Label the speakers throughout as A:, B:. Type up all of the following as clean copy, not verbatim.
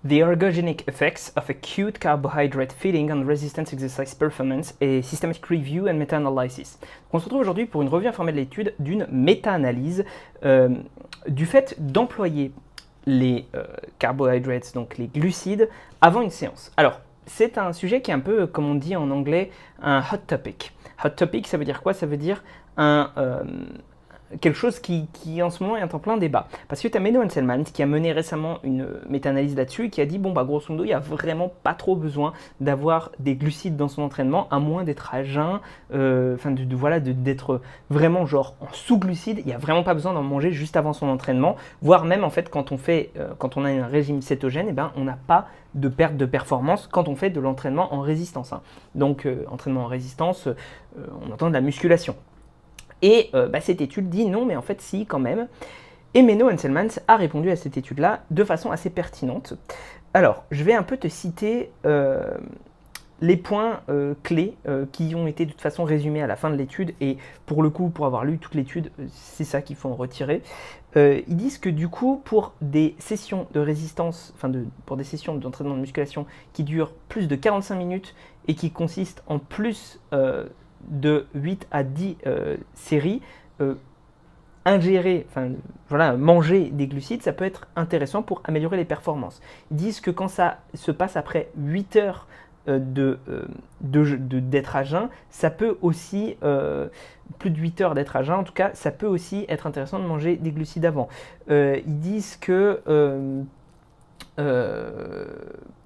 A: The ergogenic effects of acute carbohydrate feeding on resistance exercise performance et systematic review and meta-analysis. On se retrouve aujourd'hui pour une revue informelle de l'étude d'une méta-analyse du fait d'employer les carbohydrates, donc les glucides, avant une séance. Alors, c'est un sujet qui est un peu, comme on dit en anglais, un hot topic. Hot topic, ça veut dire quoi? Ça veut dire quelque chose qui en ce moment est en plein débat. Parce que tu as Menno Henselmans qui a mené récemment une méta-analyse là-dessus et qui a dit, bon, bah, grosso modo, il n'y a vraiment pas trop besoin d'avoir des glucides dans son entraînement, à moins d'être à jeun, d'être vraiment genre en sous-glucides. Il n'y a vraiment pas besoin d'en manger juste avant son entraînement, voire même en fait quand on a un régime cétogène, eh ben, on n'a pas de perte de performance quand on fait de l'entraînement en résistance. Donc, entraînement en résistance, on entend de la musculation. Et cette étude dit non, mais en fait si quand même. Et Menno Henselmans a répondu à cette étude-là de façon assez pertinente. Alors, je vais un peu te citer les points clés qui ont été de toute façon résumés à la fin de l'étude. Et pour le coup, pour avoir lu toute l'étude, c'est ça qu'il faut en retirer. Ils disent que du coup, pour des sessions de résistance, pour des sessions d'entraînement de musculation qui durent plus de 45 minutes et qui consistent en plus de 8 à 10 séries, manger des glucides, ça peut être intéressant pour améliorer les performances. Ils disent que quand ça se passe après 8 heures d'être à jeun, ça peut aussi, plus de 8 heures d'être à jeun, en tout cas, ça peut aussi être intéressant de manger des glucides avant. Ils disent que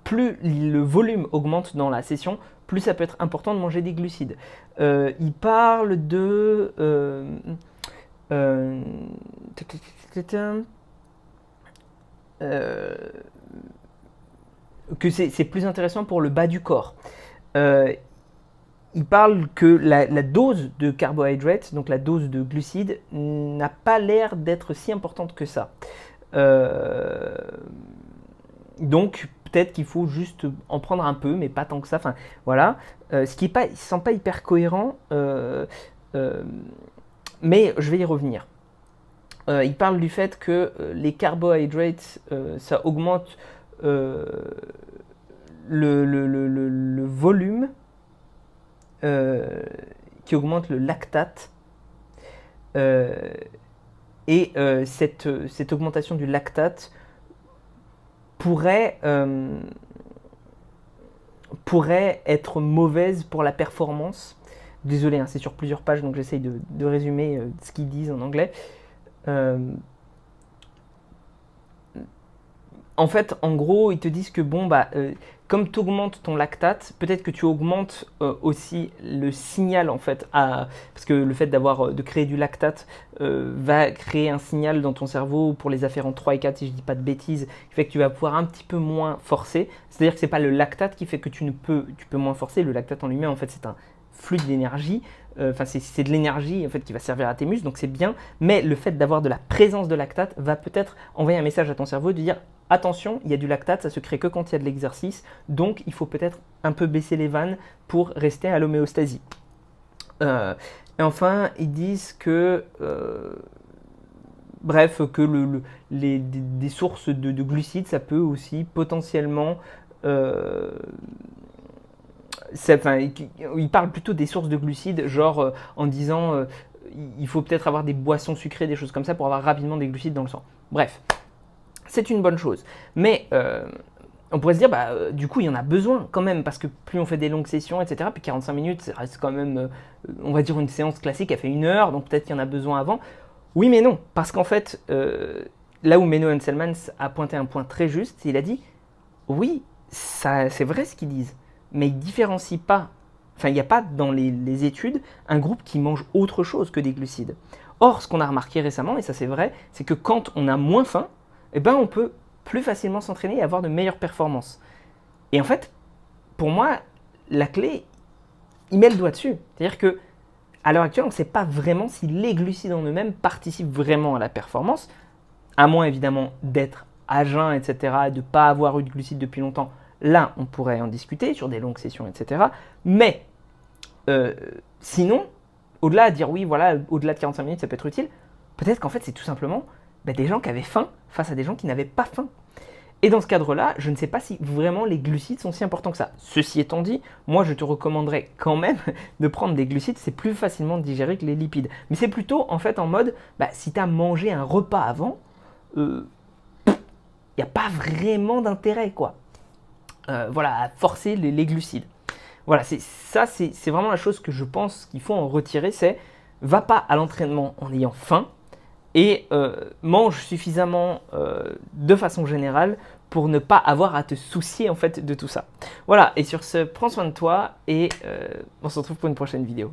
A: plus le volume augmente dans la session, plus ça peut être important de manger des glucides. Il parle de que c'est plus intéressant pour le bas du corps. Il parle que la dose de carbohydrates, donc la dose de glucides, n'a pas l'air d'être si importante que ça. Donc peut-être qu'il faut juste en prendre un peu, mais pas tant que ça. Enfin, voilà. Ce qui ne semble pas hyper cohérent, mais je vais y revenir. Il parle du fait que les carbohydrates, ça augmente le volume, qui augmente le lactate. Cette augmentation du lactate pourrait être mauvaise pour la performance. Désolé, hein, c'est sur plusieurs pages, donc j'essaye de résumer ce qu'ils disent en anglais. En fait, en gros, ils te disent que comme tu augmentes ton lactate, peut-être que tu augmentes aussi le signal en fait, parce que le fait de créer du lactate va créer un signal dans ton cerveau pour les afférents 3 et 4, si je ne dis pas de bêtises, qui fait que tu vas pouvoir un petit peu moins forcer. C'est-à-dire que ce n'est pas le lactate qui fait que tu peux moins forcer. Le lactate en lui-même, en fait, c'est un fluide d'énergie. C'est de l'énergie en fait, qui va servir à tes muscles, donc c'est bien. Mais le fait d'avoir de la présence de lactate va peut-être envoyer un message à ton cerveau de dire attention, il y a du lactate, ça se crée que quand il y a de l'exercice, donc il faut peut-être un peu baisser les vannes pour rester à l'homéostasie. Et enfin, ils disent que des sources de glucides, ça peut aussi potentiellement il parle plutôt des sources de glucides, genre en disant il faut peut-être avoir des boissons sucrées, des choses comme ça pour avoir rapidement des glucides dans le sang. Bref, c'est une bonne chose. Mais on pourrait se dire, du coup, il y en a besoin quand même, parce que plus on fait des longues sessions, etc., puis 45 minutes, ça reste quand même, on va dire, une séance classique, elle fait 1 heure, donc peut-être qu'il y en a besoin avant. Oui, mais non, parce qu'en fait, là où Menno Henselmans a pointé un point très juste, il a dit, oui, c'est vrai ce qu'ils disent, mais ils ne différencient pas, il n'y a pas dans les études un groupe qui mange autre chose que des glucides. Or, ce qu'on a remarqué récemment, et ça c'est vrai, c'est que quand on a moins faim, on peut plus facilement s'entraîner et avoir de meilleures performances. Et en fait, pour moi, la clé, il met le doigt dessus. C'est-à-dire que à l'heure actuelle, on ne sait pas vraiment si les glucides en eux-mêmes participent vraiment à la performance, à moins évidemment d'être à jeun, etc., et de ne pas avoir eu de glucides depuis longtemps. Là, on pourrait en discuter sur des longues sessions, etc. Mais sinon, au-delà de dire oui, voilà, au-delà de 45 minutes, ça peut être utile, peut-être qu'en fait, c'est tout simplement des gens qui avaient faim face à des gens qui n'avaient pas faim. Et dans ce cadre-là, je ne sais pas si vraiment les glucides sont si importants que ça. Ceci étant dit, moi je te recommanderais quand même de prendre des glucides, c'est plus facilement digéré que les lipides. Mais c'est plutôt en fait en mode, si tu as mangé un repas avant, il n'y a pas vraiment d'intérêt quoi. Voilà, à forcer les glucides. Voilà, c'est vraiment la chose que je pense qu'il faut en retirer, c'est va pas à l'entraînement en ayant faim et mange suffisamment de façon générale pour ne pas avoir à te soucier en fait de tout ça. Voilà, et sur ce, prends soin de toi et on se retrouve pour une prochaine vidéo.